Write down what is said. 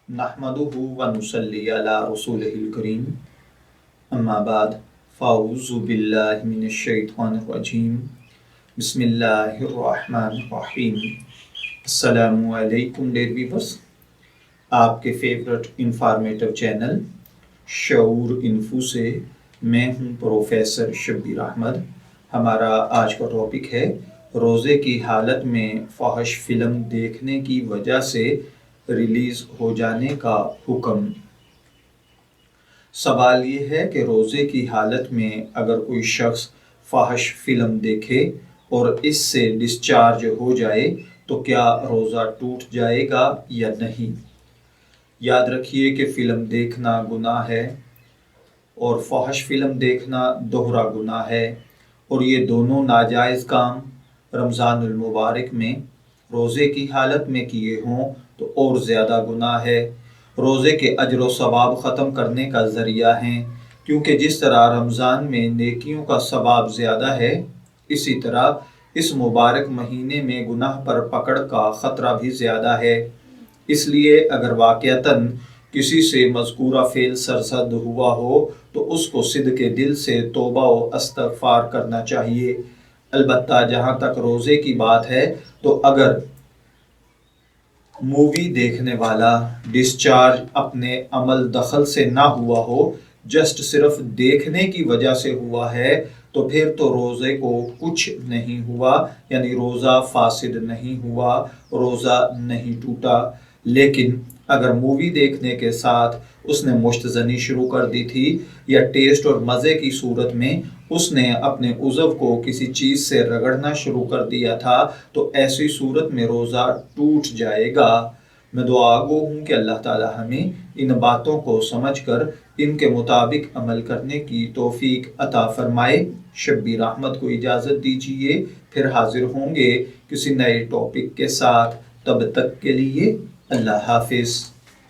नहमदुहु व नुसल्ली अला रसूलिहिल करीम अम्मा बाद फ़ाऊज़ु बिल्लाहि मिनश शैतानिर रजीम बिस्मिल्लाहिर रहमानिर रहीम। अस्सलामु अलैकुम डियर व्यूअर्स, आपके फेवरेट इंफॉर्मेटिव चैनल शऊर इन्फो से मैं हूं प्रोफेसर शब्बीर अहमद। हमारा आज का टॉपिक है रोज़े की हालत में फ़ाहिश फ़िल्म देखने की वजह से रिलीज़ हो जाने का हुक्म। सवाल ये है कि रोज़े की हालत में अगर कोई शख्स फ़ाहिश फ़िल्म देखे और इससे डिस्चार्ज हो जाए तो क्या रोज़ा टूट जाएगा या नहीं। याद रखिए कि फ़िल्म देखना गुनाह है और फ़ाहिश फ़िल्म देखना दोहरा गुनाह है, और ये दोनों नाजायज़ काम रमज़ानुल मुबारक में रोज़े की हालत में किए हों तो और ज़्यादा गुनाह है। रोज़े के अजर व सवाब ख़त्म करने का ज़रिया हैं, क्योंकि जिस तरह रमज़ान में नेकियों का सवाब ज़्यादा है, इसी तरह इस मुबारक महीने में गुनाह पर पकड़ का ख़तरा भी ज़्यादा है। इसलिए अगर वाक़यतन किसी से मज़कूरा फ़ेल सरसद हुआ हो तो उसको सिद्क़े दिल से तौबा व इस्तग़फ़ार करना चाहिए। अलबत्ता जहाँ तक रोज़े की बात है तो अगर मूवी देखने वाला डिस्चार्ज अपने अमल दखल से ना हुआ हो, जस्ट सिर्फ देखने की वजह से हुआ है, तो फिर तो रोज़े को कुछ नहीं हुआ, यानी रोज़ा फासिद नहीं हुआ, रोज़ा नहीं टूटा। लेकिन अगर मूवी देखने के साथ उसने मुश्तज़नी शुरू कर दी थी या टेस्ट और मज़े की सूरत में उसने अपने उज़व को किसी चीज़ से रगड़ना शुरू कर दिया था, तो ऐसी सूरत में रोज़ा टूट जाएगा। मैं दुआगो हूँ कि अल्लाह ताला हमें इन बातों को समझकर इनके मुताबिक अमल करने की तौफीक अता फरमाए। शब्बीर अहमद को इजाज़त दीजिए, फिर हाजिर होंगे किसी नए टॉपिक के साथ। तब तक के लिए अल्लाह हाफिज़।